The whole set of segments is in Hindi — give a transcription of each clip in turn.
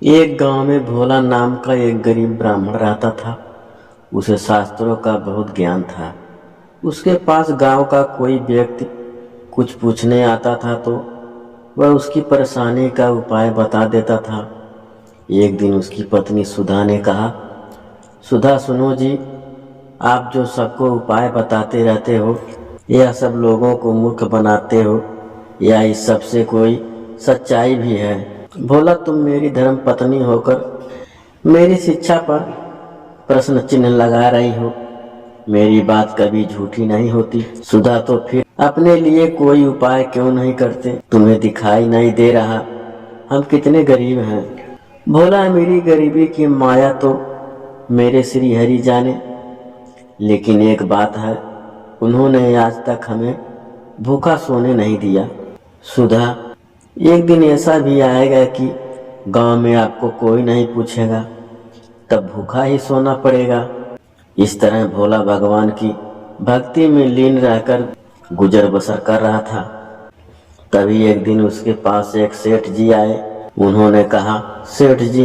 एक गांव में भोला नाम का एक गरीब ब्राह्मण रहता था। उसे शास्त्रों का बहुत ज्ञान था। उसके पास गांव का कोई व्यक्ति कुछ पूछने आता था तो वह उसकी परेशानी का उपाय बता देता था। एक दिन उसकी पत्नी सुधा ने कहा, सुधा सुनो जी, आप जो सबको उपाय बताते रहते हो, यह सब लोगों को मूर्ख बनाते हो या इस सब से कोई सच्चाई भी है? भोला, तुम मेरी धर्म पत्नी होकर मेरी शिक्षा पर प्रश्न चिन्ह लगा रही हो। मेरी बात कभी झूठी नहीं होती। सुधा, तो फिर अपने लिए कोई उपाय क्यों नहीं करते? तुम्हें दिखाई नहीं दे रहा हम कितने गरीब हैं? भोला, मेरी गरीबी की माया तो मेरे श्री हरि जाने, लेकिन एक बात है, उन्होंने आज तक हमें भूखा सोने नहीं दिया। सुधा, एक दिन ऐसा भी आएगा कि गांव में आपको कोई नहीं पूछेगा, तब भूखा ही सोना पड़ेगा। इस तरह भोला भगवान की भक्ति में लीन रहकर गुजर बसर कर रहा था। तभी एक दिन उसके पास एक सेठ जी आए। उन्होंने कहा, सेठ जी,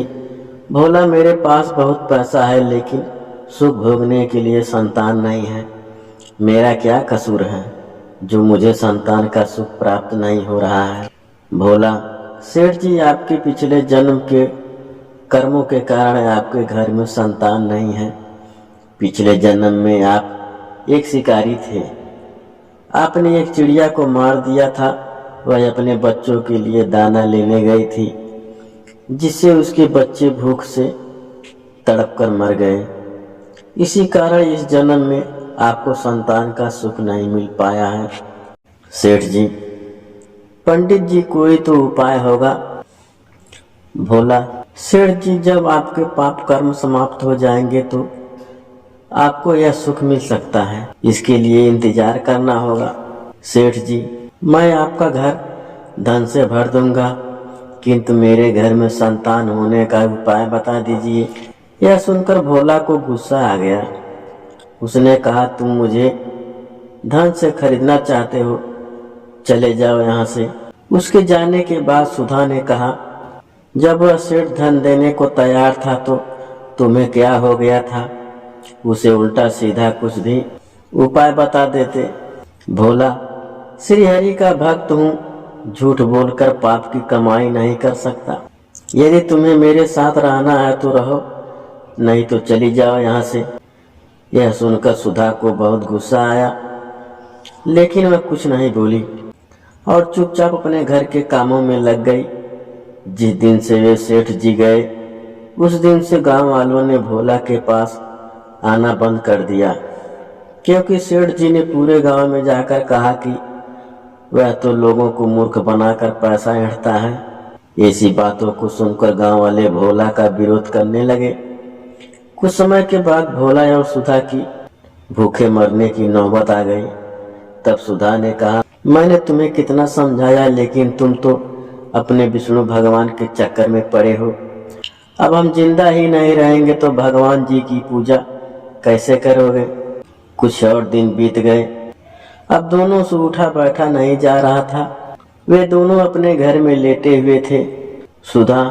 भोला, मेरे पास बहुत पैसा है लेकिन सुख भोगने के लिए संतान नहीं है। मेरा क्या कसूर है जो मुझे संतान का सुख प्राप्त नहीं हो रहा है? भोला, सेठ जी, आपके पिछले जन्म के कर्मों के कारण आपके घर में संतान नहीं है। पिछले जन्म में आप एक शिकारी थे। आपने एक चिड़िया को मार दिया था। वह अपने बच्चों के लिए दाना लेने गई थी, जिससे उसके बच्चे भूख से तड़प कर मर गए। इसी कारण इस जन्म में आपको संतान का सुख नहीं मिल पाया है। सेठ जी, पंडित जी, कोई तो उपाय होगा। भोला, सेठ जी, जब आपके पाप कर्म समाप्त हो जाएंगे तो आपको यह सुख मिल सकता है। इसके लिए इंतजार करना होगा। सेठ जी, मैं आपका घर धन से भर दूंगा, किंतु मेरे घर में संतान होने का उपाय बता दीजिए। यह सुनकर भोला को गुस्सा आ गया। उसने कहा, तुम मुझे धन से खरीदना चाहते हो, चले जाओ यहाँ से। उसके जाने के बाद सुधा ने कहा, जब वह सेठ धन देने को तैयार था तो तुम्हें क्या हो गया था? उसे उल्टा सीधा कुछ भी उपाय बता देते। भोला, श्री हरि का भक्त हूँ, झूठ बोलकर पाप की कमाई नहीं कर सकता। यदि तुम्हें मेरे साथ रहना है तो रहो, नहीं तो चली जाओ यहाँ से। यह सुनकर सुधा को बहुत गुस्सा आया, लेकिन वह कुछ नहीं बोली और चुपचाप अपने घर के कामों में लग गई। जिस दिन से वे सेठ जी गए, उस दिन से गांव वालों ने भोला के पास आना बंद कर दिया, क्योंकि सेठ जी ने पूरे गांव में जाकर कहा कि वह तो लोगों को मूर्ख बनाकर पैसा ऐंठता है। ऐसी बातों को सुनकर गांव वाले भोला का विरोध करने लगे। कुछ समय के बाद भोला और सुधा की भूखे मरने की नौबत आ गई। तब सुधा ने कहा, मैंने तुम्हें कितना समझाया, लेकिन तुम तो अपने विष्णु भगवान के चक्कर में पड़े हो। अब हम जिंदा ही नहीं रहेंगे तो भगवान जी की पूजा कैसे करोगे? कुछ और दिन बीत गए। अब दोनों से उठा बैठा नहीं जा रहा था। वे दोनों अपने घर में लेटे हुए थे। सुधा,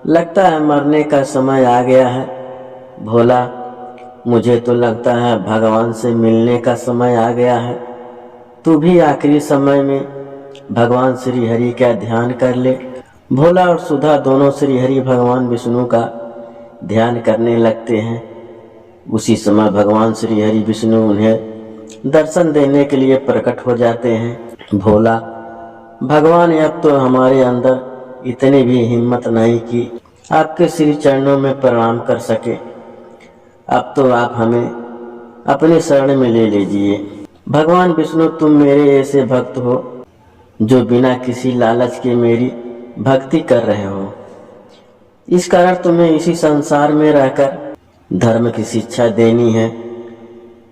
लगता है मरने का समय आ गया है। भोला, मुझे तो लगता है भगवान से मिलने का समय आ गया है। तू भी आखिरी समय में भगवान श्री हरि का ध्यान कर ले। भोला और सुधा दोनों श्री हरि भगवान विष्णु का ध्यान करने लगते हैं। उसी समय भगवान श्री हरि विष्णु उन्हें दर्शन देने के लिए प्रकट हो जाते हैं। भोला, भगवान, अब तो हमारे अंदर इतनी भी हिम्मत नहीं कि आपके श्री चरणों में प्रणाम कर सके। अब तो आप हमें अपने शरण में ले लीजिए। भगवान विष्णु, तुम मेरे ऐसे भक्त हो जो बिना किसी लालच के मेरी भक्ति कर रहे हो। इस कारण तुम्हें इसी संसार में रहकर धर्म की शिक्षा देनी है।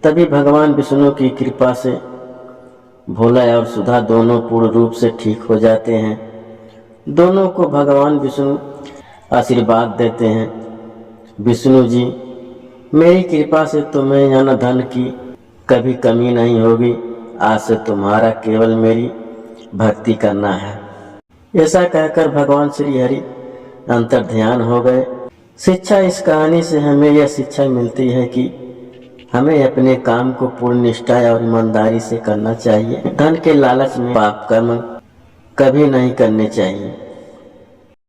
तभी भगवान विष्णु की कृपा से भोला और सुधा दोनों पूर्ण रूप से ठीक हो जाते हैं। दोनों को भगवान विष्णु आशीर्वाद देते हैं। विष्णु जी, मेरी कृपा से तुम्हें अन्न धन की कभी कमी नहीं होगी। आज से तुम्हारा केवल मेरी भक्ति करना है। ऐसा कहकर भगवान श्री हरि अंतर्ध्यान हो गए। शिक्षा, इस कहानी से हमें यह शिक्षा मिलती है कि हमें अपने काम को पूर्ण निष्ठा और ईमानदारी से करना चाहिए। धन के लालच में पाप कर्म कभी नहीं करने चाहिए।